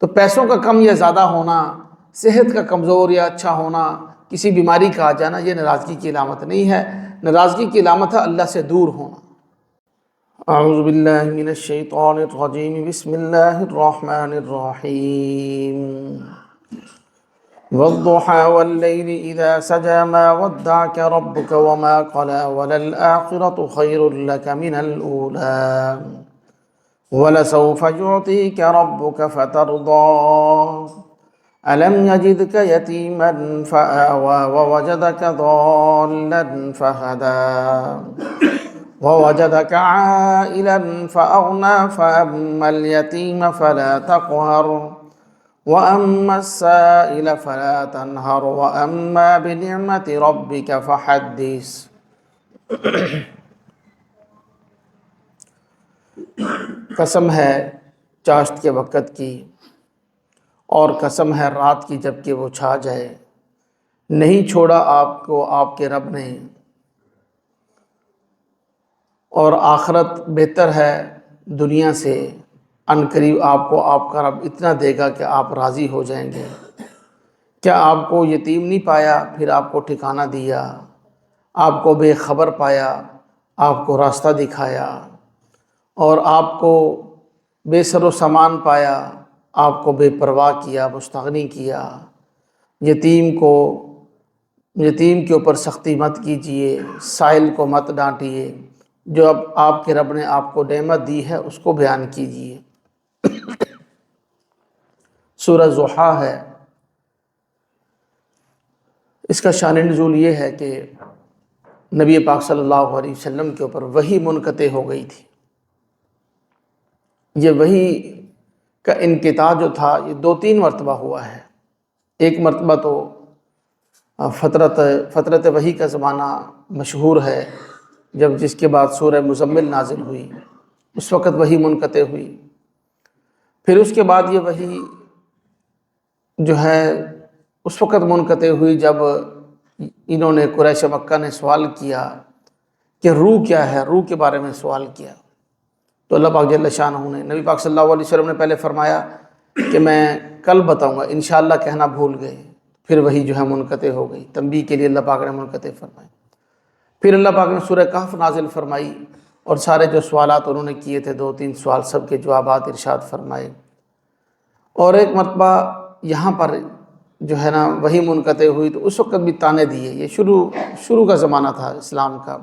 تو پیسوں کا کم یا زیادہ ہونا، صحت کا کمزور یا اچھا ہونا، کسی بیماری کا آ جانا، یہ ناراضگی کی علامت نہیں ہے۔ ناراضگی کی علامت ہے اللہ سے دور ہونا۔ اعوذ باللہ من الشیطان الرجیم، بسم اللہ الرحمن الرحیم۔ والضحى والليل إذا سجى ما ودعك ربك وما قلى وللآخرة خير لك من الأولى ولسوف يعطيك ربك فترضى ألم يجدك يتيما فآوى ووجدك ضالا فهدى ووجدك عائلا فأغنى فأما اليتيم فلا تقهر وَأَمَّا السَّائِلَ فَلَا تَنْهَرْ وَأَمَّا بِنِعْمَةِ رَبِّكَ فَحَدِّثْ۔ قسم ہے چاشت کے وقت کی، اور قسم ہے رات کی جب کہ وہ چھا جائے، نہیں چھوڑا آپ کو آپ کے رب نے، اور آخرت بہتر ہے دنیا سے، ان قریب آپ کو آپ کا رب اتنا دے گا کہ آپ راضی ہو جائیں گے۔ کیا آپ کو یتیم نہیں پایا پھر آپ کو ٹھکانہ دیا، آپ کو بے خبر پایا آپ کو راستہ دکھایا، اور آپ کو بے سر و سامان پایا آپ کو بے پرواہ کیا، مستغنی کیا۔ یتیم کے اوپر سختی مت کیجیے، سائل کو مت ڈانٹیے، جو اب آپ کے رب نے آپ کو نعمت دی ہے اس کو بیان کیجیے۔ سورہ ضحیٰ ہے، اس کا شان نزول یہ ہے کہ نبی پاک صلی اللہ علیہ وسلم کے اوپر وحی منقطع ہو گئی تھی۔ یہ وحی کا انقطاع جو تھا یہ 2-3 مرتبہ ہوا ہے۔ ایک مرتبہ تو فترت وحی کا زمانہ مشہور ہے، جس کے بعد سورہ مزمل نازل ہوئی، اس وقت وحی منقطع ہوئی۔ پھر اس کے بعد یہ وحی جو ہے اس وقت منقطع ہوئی جب انہوں نے قریش مکہ نے سوال کیا کہ روح کیا ہے، روح کے بارے میں سوال کیا، تو اللہ پاک جل شانہ نے نبی پاک صلی اللہ علیہ وسلم نے پہلے فرمایا کہ میں کل بتاؤں گا، انشاءاللہ کہنا بھول گئے، پھر وحی جو ہے منقطع ہو گئی، تنبیہ کے لیے اللہ پاک نے منقطع فرمائی۔ پھر اللہ پاک نے سورہ کہف نازل فرمائی، اور سارے جو سوالات انہوں نے کیے تھے 2-3 سوال، سب کے جوابات ارشاد فرمائے۔ اور ایک مرتبہ یہاں پر جو ہے نا وحی منقطع ہوئی تو اس وقت بھی تانے دیے، یہ شروع کا زمانہ تھا اسلام کا،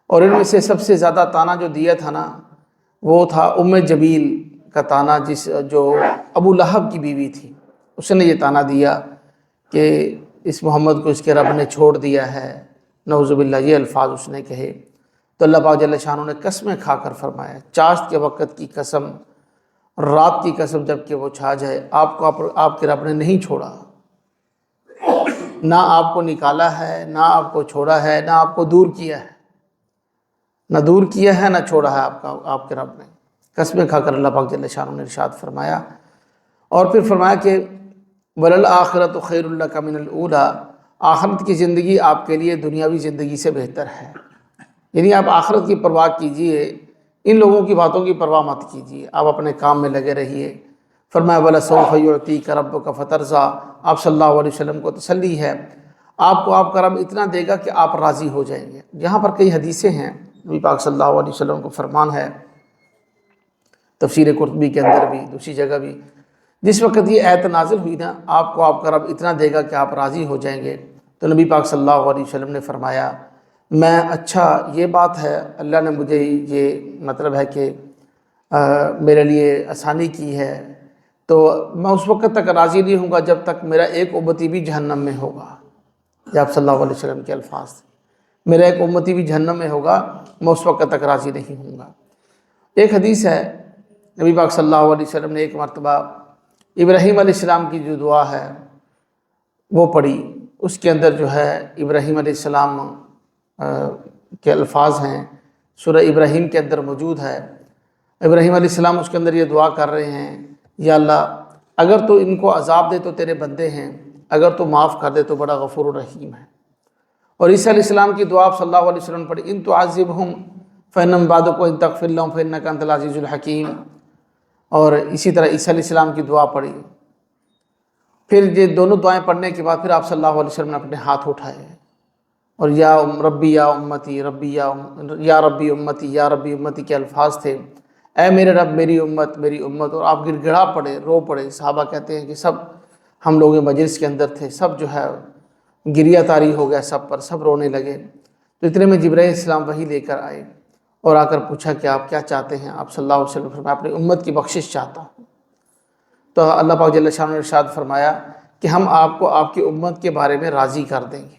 اور ان میں سے سب سے زیادہ تانا جو دیا تھا نا وہ تھا ام جمیل کا تانا، جو ابو لہب کی بیوی تھی، اس نے یہ تانا دیا کہ اس محمد کو اس کے رب نے چھوڑ دیا ہے، نعوذ باللہ، یہ الفاظ اس نے کہے۔ تو اللہ پاک جل شانہ نے قسمیں کھا کر فرمایا، چاشت کے وقت کی قسم، رات کی قسم جب کہ وہ چھا جائے، آپ کو آپ کے رب نے نہیں چھوڑا، نہ آپ کو نکالا ہے، نہ آپ کو چھوڑا ہے، نہ آپ کو دور کیا ہے، نہ دور کیا ہے نہ چھوڑا ہے آپ کے رب نے۔ قسمیں کھا کر اللہ پاک جل شانہ نے ارشاد فرمایا، اور پھر فرمایا کہ وَلَلْآخِرَةُ خَيْرٌ لَكَ مِنَ الْأُولَىٰ، آخرت کی زندگی آپ کے لیے دنیاوی زندگی سے بہتر ہے، یعنی آپ آخرت کی پرواہ کیجئے، ان لوگوں کی باتوں کی پرواہ مت کیجیے، آپ اپنے کام میں لگے رہیے۔ فرمایا وَلَسَوْفَ يُعْطِيكَ رَبُّكَ فَتَرْضَىٰ، آپ صلی اللہ علیہ وسلم کو تسلی ہے، آپ کو آپ کا رب اتنا دے گا کہ آپ راضی ہو جائیں گے۔ یہاں پر کئی حدیثیں ہیں، نبی پاک صلی اللہ علیہ وسلم کو فرمان ہے، تفسیر قرطبی کے اندر بھی دوسری جگہ بھی، جس وقت یہ آیت نازل ہوئی نا، آپ کو آپ کا رب اتنا دے گا کہ آپ راضی ہو جائیں گے، تو نبی پاک صلی اللہ علیہ وسلم نے فرمایا میں اچھا یہ بات ہے، اللہ نے مجھے یہ مطلب ہے کہ میرے لیے آسانی کی ہے، تو میں اس وقت تک راضی نہیں ہوں گا جب تک میرا ایک امتی بھی جہنم میں ہوگا۔ یہ آپ صلی اللہ علیہ وسلم کے الفاظ تھے، میرا ایک امتی بھی جہنم میں ہوگا، میں اس وقت تک راضی نہیں ہوں گا۔ ایک حدیث ہے، نبی پاک صلی اللہ علیہ وسلم نے ایک مرتبہ ابراہیم علیہ السلام کی جو دعا ہے وہ پڑھی، اس کے اندر جو ہے ابراہیم علیہ السلام کے الفاظ ہیں، سورہ ابراہیم کے اندر موجود ہے۔ ابراہیم علیہ السلام اس کے اندر یہ دعا کر رہے ہیں، یا اللہ اگر تو ان کو عذاب دے تو تیرے بندے ہیں، اگر تو معاف کر دے تو بڑا غفور الرحیم ہے۔ اور عیسیٰ علیہ السلام کی دعا صلی اللہ علیہ وسلم پڑھی، ان تعذبہم فإنہم عبادک وإن تغفر لہم فإنک انت العزیز الحکیم۔ اور اسی طرح عیسیٰ علیہ السلام کی دعا پڑھی۔ پھر یہ دونوں دعائیں پڑھنے کے بعد پھر آپ صلی اللہ علیہ وسلم نے اپنے ہاتھ اٹھائے اور یا ربی یا امتی ربی یا ربی امتی یا ربی امتی کے الفاظ تھے، اے میرے رب میری امت میری امت، اور آپ گڑ گڑا پڑے، رو پڑے۔ صحابہ کہتے ہیں کہ سب ہم لوگ مجلس کے اندر تھے، سب جو ہے گریہ طاری ہو گیا سب پر، سب رونے لگے۔ تو اتنے میں جبرائیل علیہ السلام وحی لے کر آئے اور آ کر پوچھا کہ آپ کیا چاہتے ہیں؟ آپ صلی اللہ علیہ وسلم فرمایا اپنی امت کی بخشش چاہتا ہوں۔ تو اللہ پاک جل شانہ نے ارشاد فرمایا کہ ہم آپ کو آپ کی امت کے بارے میں راضی کر دیں گے۔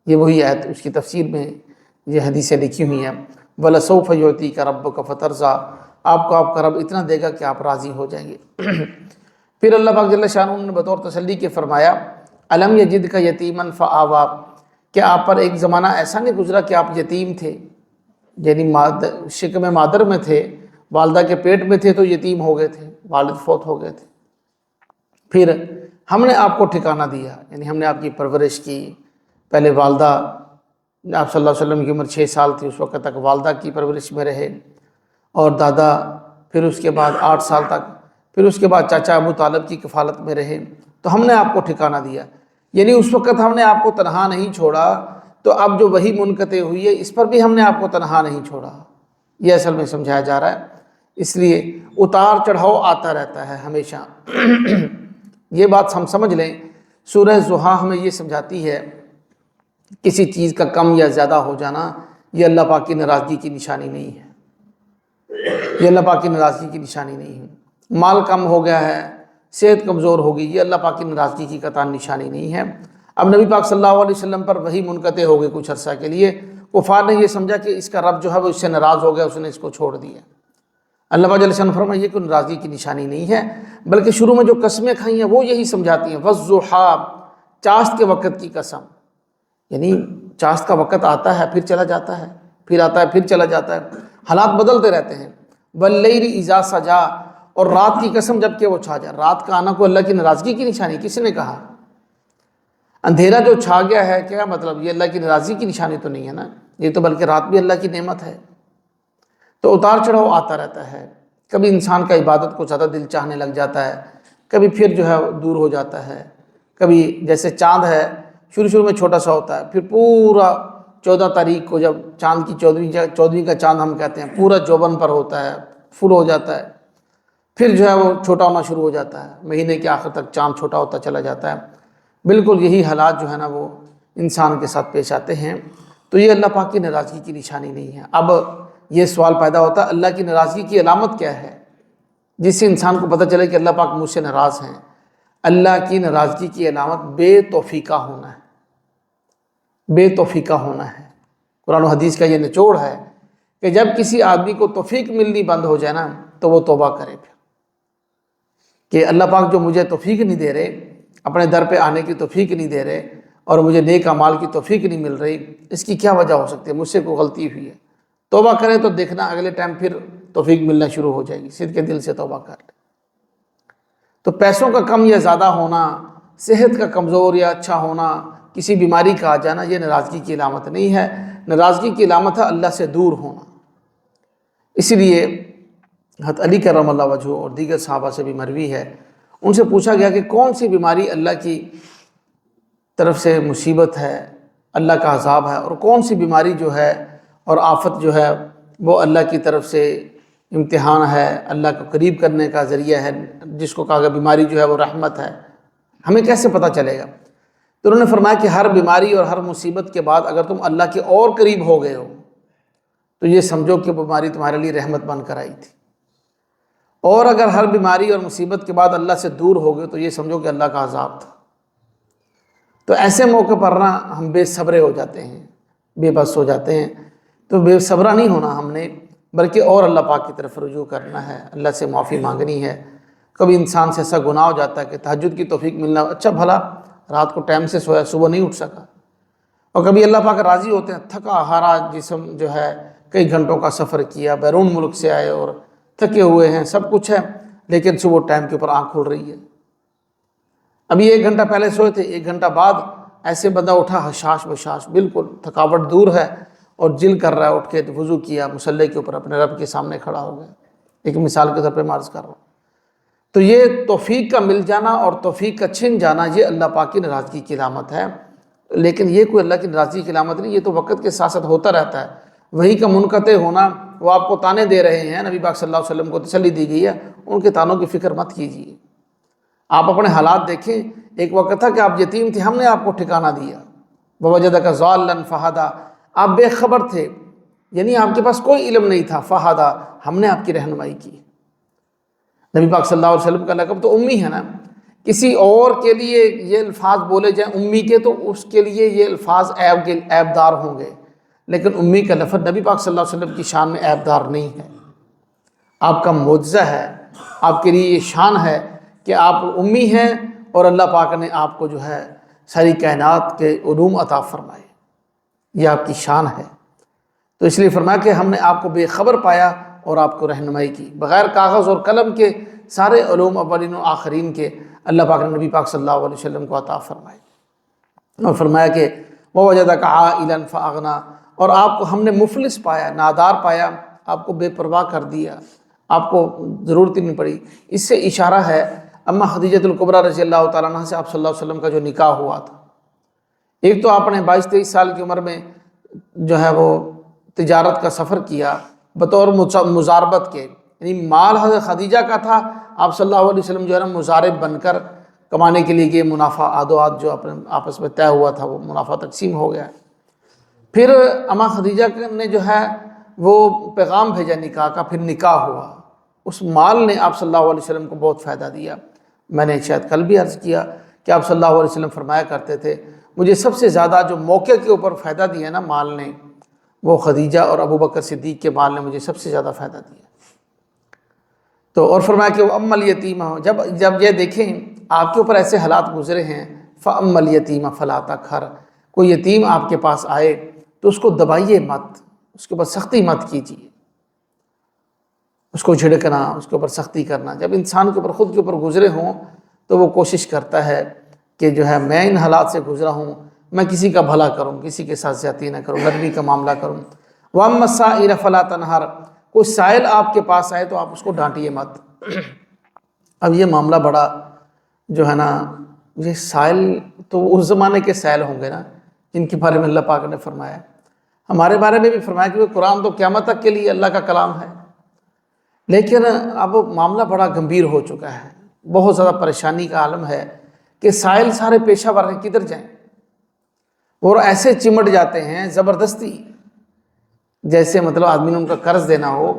یہ وہی آیت، اس کی تفسیر میں یہ حدیثیں لکھی ہوئی ہیں، وَلَسَوْفَ يُعْطِيكَ رَبُّكَ فَتَرْضَىٰ، آپ کو آپ کا رب اتنا دے گا کہ آپ راضی ہو جائیں گے۔ پھر اللہ پاک جل شانہ نے بطور تسلی کے فرمایا أَلَمْ يَجِدْكَ يَتِيمًا فَآوَىٰ، کہ آپ پر ایک زمانہ ایسا نہیں گزرا کہ آپ یتیم تھے، یعنی شکم مادر میں تھے، والدہ کے پیٹ میں تھے تو یتیم ہو گئے تھے، والد فوت ہو گئے تھے، پھر ہم نے آپ کو ٹھکانہ دیا، یعنی ہم نے آپ کی پرورش کی۔ پہلے والدہ، آپ صلی اللہ علیہ وسلم کی عمر 6 سال تھی، اس وقت تک والدہ کی پرورش میں رہے، اور دادا، پھر اس کے بعد 8 سال تک، پھر اس کے بعد چاچا ابو طالب کی کفالت میں رہے، تو ہم نے آپ کو ٹھکانہ دیا۔ یعنی اس وقت ہم نے آپ کو تنہا نہیں چھوڑا، تو اب جو وحی منقطع ہوئی ہے اس پر بھی ہم نے آپ کو تنہا نہیں چھوڑا۔ یہ اصل میں سمجھایا جا رہا ہے، اس لیے اتار چڑھاؤ آتا رہتا ہے ہمیشہ۔ یہ بات ہم سمجھ لیں، سورہ ضحیٰ ہمیں یہ سمجھاتی ہے کسی چیز کا کم یا زیادہ ہو جانا یہ اللہ پاک کی ناراضگی کی نشانی نہیں ہے، یہ اللہ پاک کی ناراضگی کی نشانی نہیں ہے۔ مال کم ہو گیا ہے، صحت کمزور ہوگی، یہ اللہ پاک کی ناراضگی کی قطعا نشانی نہیں ہے۔ اب نبی پاک صلی اللہ علیہ وسلم پر وحی منقطع ہو گئی کچھ عرصہ کے لیے، کفار نے یہ سمجھا کہ اس کا رب جو ہے وہ اس سے ناراض ہو گیا، اس نے اس کو چھوڑ دیا۔ اللہ پاک جل شانہ فرمایا یہ کوئی ناراضگی کی نشانی نہیں ہے، بلکہ شروع میں جو قسمیں کھائی ہیں وہ یہی سمجھاتی ہیں، والضحیٰ، چاشت کے وقت کی قسم، یعنی چاشت کا وقت آتا ہے پھر چلا جاتا ہے، پھر آتا ہے پھر چلا جاتا ہے، حالات بدلتے رہتے ہیں۔ واللیل اذا سجا، اور رات کی قسم جب کہ وہ چھا جائے۔ رات کا آنا کو اللہ کی ناراضگی کی نشانی کس نے کہا؟ اندھیرا جو چھا گیا ہے کیا مطلب؟ یہ اللہ کی ناراضگی کی نشانی تو نہیں ہے نا، یہ تو بلکہ رات بھی اللہ کی نعمت ہے۔ تو اتار چڑھاؤ آتا رہتا ہے، کبھی انسان کا عبادت کو زیادہ دل چاہنے لگ جاتا ہے، کبھی پھر جو ہے دور ہو جاتا ہے، کبھی جیسے چاند ہے شروع میں چھوٹا سا ہوتا ہے، پھر پورا 14 تاریخ کو جب چاند کی 14ویں کا چاند ہم کہتے ہیں، پورا جوبن پر ہوتا ہے، فل ہو جاتا ہے، پھر جو ہے وہ چھوٹا ہونا شروع ہو جاتا ہے، مہینے کے آخر تک چاند چھوٹا ہوتا چلا جاتا ہے۔ بالکل یہی حالات جو ہے نا وہ انسان کے ساتھ پیش آتے ہیں، تو یہ اللہ پاک کی ناراضگی کی نشانی نہیں ہے۔ اب یہ سوال پیدا ہوتا ہے اللہ کی ناراضگی کی علامت کیا ہے، جس سے انسان کو پتہ چلے کہ اللہ پاک مجھ سے ناراض ہیں؟ اللہ کی ناراضگی کی علامت بے توفیقہ ہونا ہے، بے توفیقہ ہونا ہے۔ قرآن و حدیث کا یہ نچوڑ ہے کہ جب کسی آدمی کو توفیق ملنی بند ہو جائے نا تو وہ توبہ کرے، پھر کہ اللہ پاک جو مجھے توفیق نہیں دے رہے، اپنے در پہ آنے کی توفیق نہیں دے رہے، اور مجھے نیک اعمال کی توفیق نہیں مل رہی، اس کی کیا وجہ ہو سکتی ہے؟ مجھ سے کوئی غلطی ہوئی ہے۔ توبہ کرے تو دیکھنا اگلے ٹائم پھر توفیق ملنا شروع ہو جائے گی، صدق کے دل سے توبہ کر لے۔ تو پیسوں کا کم یا زیادہ ہونا، صحت کا کمزور یا اچھا ہونا، کسی بیماری کا آ جانا، یہ ناراضگی کی علامت نہیں ہے۔ ناراضگی کی علامت ہے اللہ سے دور ہونا۔ اسی لیے حضرت علی کرم اللہ وجہہ اور دیگر صحابہ سے بھی مروی ہے، ان سے پوچھا گیا کہ کون سی بیماری اللہ کی طرف سے مصیبت ہے، اللہ کا عذاب ہے، اور کون سی بیماری جو ہے اور آفت جو ہے وہ اللہ کی طرف سے امتحان ہے، اللہ کو قریب کرنے کا ذریعہ ہے، جس کو کہا گیا بیماری جو ہے وہ رحمت ہے، ہمیں کیسے پتہ چلے گا؟ تو انہوں نے فرمایا کہ ہر بیماری اور ہر مصیبت کے بعد اگر تم اللہ کے اور قریب ہو گئے ہو تو یہ سمجھو کہ بیماری تمہارے لیے رحمت بن کر آئی تھی، اور اگر ہر بیماری اور مصیبت کے بعد اللہ سے دور ہو گئے تو یہ سمجھو کہ اللہ کا عذاب تھا۔ تو ایسے موقع پر نا ہم بے صبرے ہو جاتے ہیں، بے بس ہو جاتے ہیں۔ تو بے صبرا نہیں ہونا ہم نے، بلکہ اور اللہ پاک کی طرف رجوع کرنا ہے، اللہ سے معافی مانگنی ہے۔ کبھی انسان سے ایسا گناہ ہو جاتا ہے کہ تہجد کی توفیق ملنا، اچھا بھلا رات کو ٹائم سے سویا، صبح نہیں اٹھ سکا، اور کبھی اللہ پاک راضی ہوتے ہیں، تھکا ہارا جسم جو ہے، کئی گھنٹوں کا سفر کیا، بیرون ملک سے آئے اور تھکے ہوئے ہیں، سب کچھ ہے، لیکن صبح ٹائم کے اوپر آنکھ کھل رہی ہے۔ ابھی 1 گھنٹہ پہلے سوئے تھے، 1 گھنٹہ بعد ایسے بندہ اٹھا حشاش بشاش، بالکل تھکاوٹ دور ہے اور جل کر رہا ہے، اٹھ کے وضو کیا، مصلی کے اوپر اپنے رب کے سامنے کھڑا ہو گیا۔ ایک مثال کے طور پہ میں عرض کر رہا ہوں۔ تو یہ توفیق کا مل جانا اور توفیق کا چھن جانا یہ اللہ پاک کی ناراضگی کی علامت ہے، لیکن یہ کوئی اللہ کی ناراضگی کی علامت نہیں، یہ تو وقت کے ساتھ ساتھ ہوتا رہتا ہے۔ وہی کا منقطع ہونا، وہ آپ کو تانے دے رہے ہیں، نبی پاک صلی اللہ علیہ وسلم کو تسلی دی گئی ہے، ان کے تانوں کی فکر مت کیجیے۔ آپ اپنے حالات دیکھیں، ایک وقت تھا کہ آپ یتیم تھے، ہم نے آپ کو ٹھکانہ دیا، ووجدک ضالا فہدی، آپ بے خبر تھے، یعنی آپ کے پاس کوئی علم نہیں تھا، فہدی، ہم نے آپ کی رہنمائی کی۔ نبی پاک صلی اللہ علیہ وسلم کا لقب تو امی ہے نا، کسی اور کے لیے یہ الفاظ بولے جائیں امی کے تو اس کے لیے یہ الفاظ عیب دار ہوں گے، لیکن امی کا لفظ نبی پاک صلی اللہ علیہ وسلم کی شان میں عیب دار نہیں ہے۔ آپ کا معجزہ ہے، آپ کے لیے یہ شان ہے کہ آپ امی ہیں اور اللہ پاک نے آپ کو جو ہے ساری کائنات کے علوم عطا فرمائے، یہ آپ کی شان ہے۔ تو اس لیے فرمایا کہ ہم نے آپ کو بے خبر پایا اور آپ کو رہنمائی کی، بغیر کاغذ اور قلم کے سارے علوم اولین و آخرین کے اللہ پاک نے نبی پاک صلی اللہ علیہ وسلم کو عطا فرمائے، اور فرمایا کہ وَوَجَدَكَ عَائِلًا فَأَغْنَىٰ، اور آپ کو ہم نے مفلس پایا، نادار پایا، آپ کو بے پرواہ کر دیا، آپ کو ضرورت ہی نہیں پڑی۔ اس سے اشارہ ہے اماں خدیجۃ الکبریٰ رضی اللہ تعالیٰ عنہ سے آپ صلی اللہ علیہ وسلم کا جو نکاح ہوا تھا۔ ایک تو آپ نے 22-23 سال کی عمر میں جو ہے وہ تجارت کا سفر کیا بطور مزاربت کے، یعنی مال حضرت خدیجہ کا تھا، آپ صلی اللہ علیہ وسلم جو ہے نا مزارب بن کر کمانے کے لیے، کہ منافع آدھو جو اپنے آپس میں طے ہوا تھا وہ منافع تقسیم ہو گیا۔ پھر اماں خدیجہ نے جو ہے وہ پیغام بھیجا نکاح کا، پھر نکاح ہوا، اس مال نے آپ صلی اللہ علیہ وسلم کو بہت فائدہ دیا۔ میں نے شاید کل بھی عرض کیا کہ آپ صلی اللہ علیہ وسلم فرمایا کرتے تھے مجھے سب سے زیادہ جو موقع کے اوپر فائدہ دیا نا مال نے، وہ خدیجہ اور ابو بکر صدیق کے مال نے مجھے سب سے زیادہ فائدہ دیا۔ تو اور فرمایا کہ وہ ام الیتیم، جب یہ دیکھیں آپ کے اوپر ایسے حالات گزرے ہیں، فَأَمَّ الْيَتِيمَ فَلَا تَقْهَرْ، کوئی یتیم آپ کے پاس آئے تو اس کو دبائیے مت، اس کے اوپر سختی مت کیجیے، اس کو جھڑکنا، اس کے اوپر سختی کرنا۔ جب انسان کے اوپر خود کے اوپر گزرے ہوں تو وہ کوشش کرتا ہے کہ جو ہے میں ان حالات سے گزرا ہوں، میں کسی کا بھلا کروں، کسی کے ساتھ زیادتی نہ کروں، نرمی کا معاملہ کروں۔ وَأَمَّا السَّائِلَ فَلَا تَنْهَرْ، کوئی سائل آپ کے پاس آئے تو آپ اس کو ڈانٹیے مت۔ اب یہ معاملہ بڑا جو ہے نا، یہ سائل تو اس زمانے کے سائل ہوں گے نا جن کے بارے میں اللہ پاک نے فرمایا، ہمارے بارے میں بھی فرمایا کہ وہ قرآن تو قیامت تک کے لیے اللہ کا کلام ہے، لیکن اب معاملہ بڑا گمبھیر ہو چکا ہے، بہت زیادہ پریشانی کا عالم ہے کہ سائل سارے پیشہ ور ہیں، کدھر جائیں، اور ایسے چمٹ جاتے ہیں زبردستی، جیسے مطلب آدمی نے ان کا قرض دینا ہو،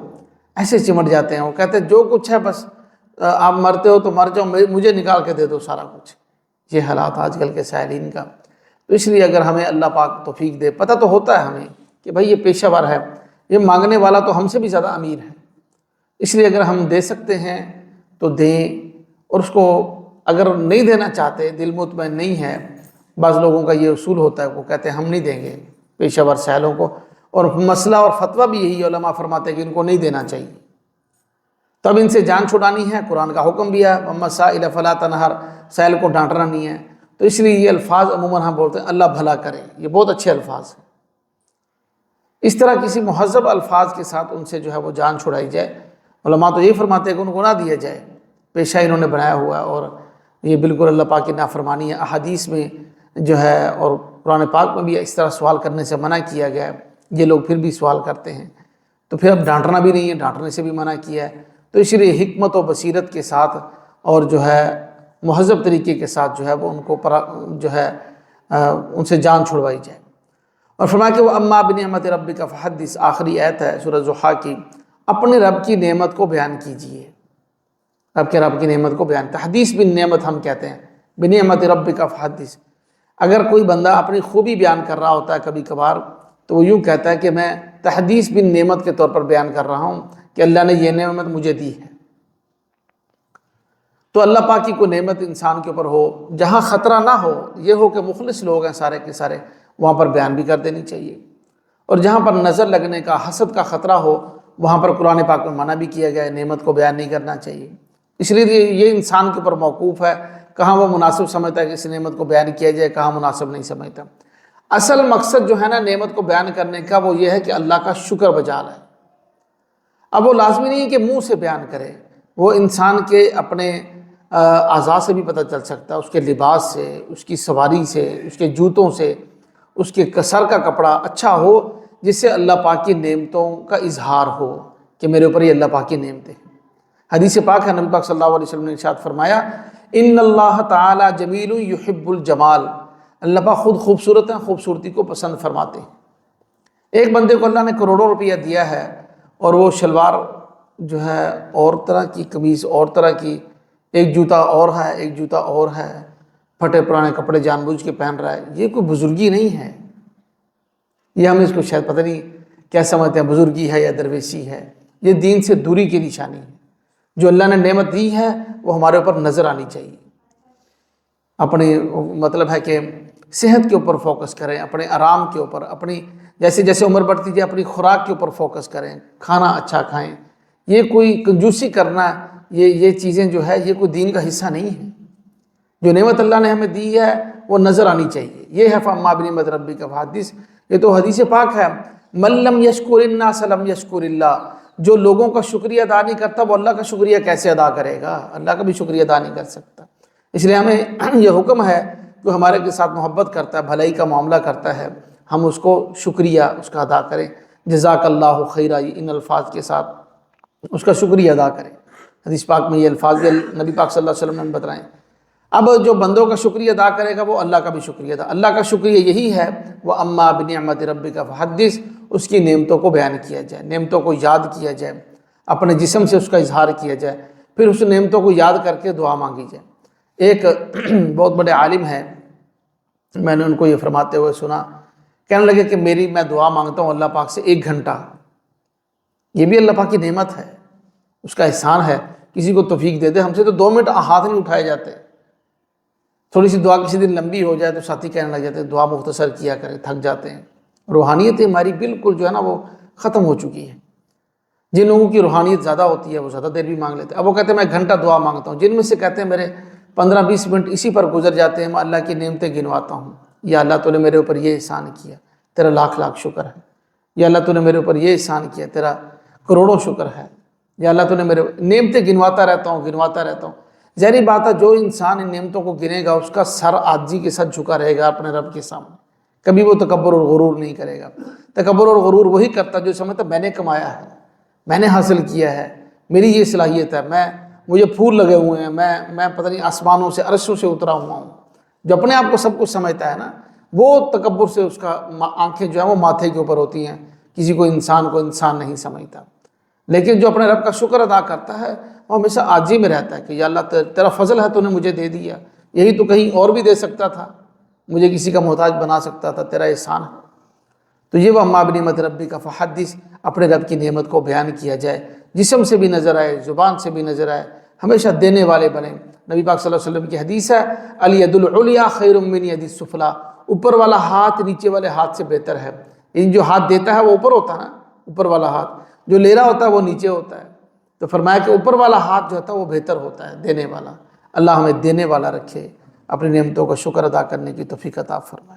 ایسے چمٹ جاتے ہیں، وہ کہتے ہیں جو کچھ ہے بس آپ مرتے ہو تو مر جاؤ، مجھے نکال کے دے دو سارا کچھ۔ یہ حالات آج کل کے سائلین کا۔ تو اس لیے اگر ہمیں اللہ پاک توفیق دے، پتہ تو ہوتا ہے ہمیں کہ بھائی یہ پیشہ ور ہے، یہ مانگنے والا تو ہم سے بھی زیادہ امیر ہے، اس لیے اگر ہم دے سکتے ہیں تو دیں، اور اس کو اگر نہیں دینا چاہتے، دل مطمئن نہیں ہے، بعض لوگوں کا یہ اصول ہوتا ہے، وہ کہتے ہیں ہم نہیں دیں گے پیشہ ور سائلوں کو، اور مسئلہ اور فتویٰ بھی یہی علماء فرماتے ہیں کہ ان کو نہیں دینا چاہیے۔ تب ان سے جان چھڑانی ہے، قرآن کا حکم بھی ہے وَأَمَّا السَّائِلَ فَلَا تَنْهَرْ، سائل کو ڈانٹنا نہیں ہے۔ تو اس لیے یہ الفاظ عموماً ہم بولتے ہیں اللہ بھلا کرے، یہ بہت اچھے الفاظ ہیں۔ اس طرح کسی مہذب الفاظ کے ساتھ ان سے جو ہے وہ جان چھڑائی جائے۔ علماء تو یہ فرماتے ہیں کہ ان کو نہ دیا جائے، پیشہ انہوں نے بنایا ہوا ہے، اور یہ بالکل اللہ پاک کی نافرمانی ہے۔ احادیث میں جو ہے اور قرآن پاک میں بھی اس طرح سوال کرنے سے منع کیا گیا ہے، یہ لوگ پھر بھی سوال کرتے ہیں، تو پھر اب ڈانٹنا بھی نہیں ہے، ڈانٹنے سے بھی منع کیا ہے۔ تو اس لیے حکمت و بصیرت کے ساتھ اور جو ہے مہذب طریقے کے ساتھ جو ہے وہ ان کو جو ہے ان سے جان چھڑوائی جائے۔ اور فرمایا کہ وہ اما بنعمت ربک فحدث، آخری آیت ہے سورہ ضحیٰ کی، اپنے رب کی نعمت کو بیان کیجئے، رب کی نعمت کو بیان، تحدیث بن نعمت ہم کہتے ہیں، بنعمت ربک فحدث۔ اگر کوئی بندہ اپنی خوبی بیان کر رہا ہوتا ہے کبھی کبھار، تو وہ یوں کہتا ہے کہ میں تحدیث بن نعمت کے طور پر بیان کر رہا ہوں کہ اللہ نے یہ نعمت مجھے دی ہے۔ تو اللہ پاک کی کوئی نعمت انسان کے اوپر ہو، جہاں خطرہ نہ ہو، یہ ہو کہ مخلص لوگ ہیں سارے کے سارے، وہاں پر بیان بھی کر دینی چاہیے، اور جہاں پر نظر لگنے کا، حسد کا خطرہ ہو، وہاں پر قرآن پاک میں منع بھی کیا گیا ہے، نعمت کو بیان نہیں کرنا چاہیے۔ اس لیے یہ انسان کے اوپر موقوف ہے، کہاں وہ مناسب سمجھتا ہے کہ اس نعمت کو بیان کیا جائے، کہاں مناسب نہیں سمجھتا۔ اصل مقصد جو ہے نا نعمت کو بیان کرنے کا، وہ یہ ہے کہ اللہ کا شکر بجا لائے۔ اب وہ لازمی نہیں ہے کہ منہ سے بیان کرے، وہ انسان کے اپنے اعضاء سے بھی پتہ چل سکتا ہے، اس کے لباس سے، اس کی سواری سے، اس کے جوتوں سے، اس کے سر کا کپڑا اچھا ہو جس سے اللہ پاک کی نعمتوں کا اظہار ہو کہ میرے اوپر یہ اللہ پاک کی نعمتیں ہیں۔ حدیث پاک ہے، نبی پاک صلی اللہ علیہ وسلم نے ارشاد فرمایا ان اللہ تعالی جمیل یحب الجمال، اللہ پاک خود خوبصورت ہیں، خوبصورتی کو پسند فرماتے ہیں۔ ایک بندے کو اللہ نے کروڑوں روپیہ دیا ہے اور وہ شلوار جو ہے اور طرح کی، قمیص اور طرح کی، ایک جوتا اور ہے، ایک جوتا اور ہے، پھٹے پرانے کپڑے جان بوجھ کے پہن رہا ہے، یہ کوئی بزرگی نہیں ہے۔ یہ ہم اس کو شاید پتہ نہیں کیا سمجھتے ہیں، بزرگی ہے یا درویشی ہے۔ یہ دین سے دوری کی نشانی ہے۔ جو اللہ نے نعمت دی ہے وہ ہمارے اوپر نظر آنی چاہیے۔ اپنی مطلب ہے کہ صحت کے اوپر فوکس کریں، اپنے آرام کے اوپر، اپنی جیسے جیسے عمر بڑھتی جائے اپنی خوراک کے اوپر فوکس کریں، کھانا اچھا کھائیں۔ یہ کوئی کنجوسی کرنا، یہ چیزیں جو ہے یہ کوئی دین کا حصہ نہیں ہے۔ جو نعمت اللہ نے ہمیں دی ہے وہ نظر آنی چاہیے۔ یہ ہے فَأَمَّا بِنِعْمَةِ رَبِّكَ فَحَدِّث، یہ تو حدیث پاک ہے، مَن لَّمْ يَشْكُرِ النَّاسَ لَمْ يَشْكُرِ اللَّهَ، جو لوگوں کا شکریہ ادا نہیں کرتا وہ اللہ کا شکریہ کیسے ادا کرے گا؟ اللہ کا بھی شکریہ ادا نہیں کر سکتا۔ اس لیے ہمیں یہ حکم ہے کہ ہمارے کے ساتھ محبت کرتا ہے، بھلائی کا معاملہ کرتا ہے، ہم اس کو شکریہ اس کا ادا کریں، جزاک اللہ خیرہ، ان الفاظ کے ساتھ اس کا شکریہ ادا کریں۔ حدیث پاک میں یہ الفاظ بھی نبی پاک صلی اللہ علیہ وسلم نے بتائیں۔ اب جو بندوں کا شکریہ ادا کرے گا وہ اللہ کا بھی شکریہ ادا، اللہ کا شکریہ یہی ہے وَأَمَّا بِنِعْمَةِ رَبِّكَ فَحَدِّث، اس کی نعمتوں کو بیان کیا جائے، نعمتوں کو یاد کیا جائے، اپنے جسم سے اس کا اظہار کیا جائے، پھر اس نعمتوں کو یاد کر کے دعا مانگی جائے۔ ایک بہت بڑے عالم ہیں، میں نے ان کو یہ فرماتے ہوئے سنا، کہنے لگے کہ میں دعا مانگتا ہوں اللہ پاک سے 1 گھنٹہ، یہ بھی اللہ پاک کی نعمت ہے، اس کا احسان ہے، کسی کو توفیق دے دے۔ ہم سے تو 2 منٹ ہاتھ نہیں اٹھائے جاتے، تھوڑی سی دعا کسی دن لمبی ہو جائے تو ساتھی کہنے لگ جاتے ہیں دعا مختصر کیا کریں، تھک جاتے ہیں۔ روحانیت ہماری بالکل جو ہے نا وہ ختم ہو چکی ہے۔ جن لوگوں کی روحانیت زیادہ ہوتی ہے وہ زیادہ دیر بھی مانگ لیتے ہیں، اب وہ کہتے ہیں میں 1 گھنٹہ دعا مانگتا ہوں، جن میں سے کہتے ہیں میرے 15-20 منٹ اسی پر گزر جاتے ہیں، میں اللہ کی نعمتیں گنواتا ہوں، یا اللہ تو نے میرے اوپر یہ احسان کیا، تیرا لاکھ لاکھ شکر ہے، یا اللہ تو نے میرے اوپر یہ احسان کیا، تیرا کروڑوں شکر ہے، یا اللہ تو نے میرے نعمتیں گنواتا رہتا ہوں۔ ظاہری بات ہے جو انسان ان نعمتوں کو گنے گا اس کا سر عاجزی کے ساتھ جھکا رہے گا اپنے رب کے سامنے، کبھی وہ تکبر اور غرور نہیں کرے گا۔ تکبر اور غرور وہی کرتا جو سمجھتا میں نے کمایا ہے، میں نے حاصل کیا ہے، میری یہ صلاحیت ہے، مجھے پھول لگے ہوئے ہیں، میں پتہ نہیں آسمانوں سے عرشوں سے اترا ہوا ہوں۔ جو اپنے آپ کو سب کچھ سمجھتا ہے نا، وہ تکبر سے اس کا آنکھیں جو ہیں وہ ماتھے کے اوپر ہوتی ہیں، کسی کو انسان نہیں سمجھتا۔ لیکن جو اپنے رب کا شکر ادا کرتا ہے وہ ہمیشہ عاجزی میں رہتا ہے کہ یا اللہ تیرا فضل ہے، تو نے مجھے دے دیا، یہی تو کہیں اور بھی دے سکتا تھا، مجھے کسی کا محتاج بنا سکتا تھا، تیرا احسان ہے۔ تو یہ وَأَمَّا بِنِعْمَةِ رَبِّكَ فَحَدِّث، اپنے رب کی نعمت کو بیان کیا جائے، جسم سے بھی نظر آئے، زبان سے بھی نظر آئے، ہمیشہ دینے والے بنے۔ نبی پاک صلی اللہ علیہ وسلم کی حدیث ہے الید العلیٰ خیر من ید السفلیٰ، اوپر والا ہاتھ نیچے والے ہاتھ سے بہتر ہے۔ ان جو ہاتھ دیتا ہے وہ اوپر ہوتا ہے نا، اوپر والا ہاتھ، جو لے رہا ہوتا ہے وہ نیچے ہوتا ہے، تو فرمایا کہ اوپر والا ہاتھ جو ہوتا ہے وہ بہتر ہوتا ہے، دینے والا۔ اللہ ہمیں دینے والا رکھے، اپنی نعمتوں کا شکر ادا کرنے کی توفیق عطا فرمائے۔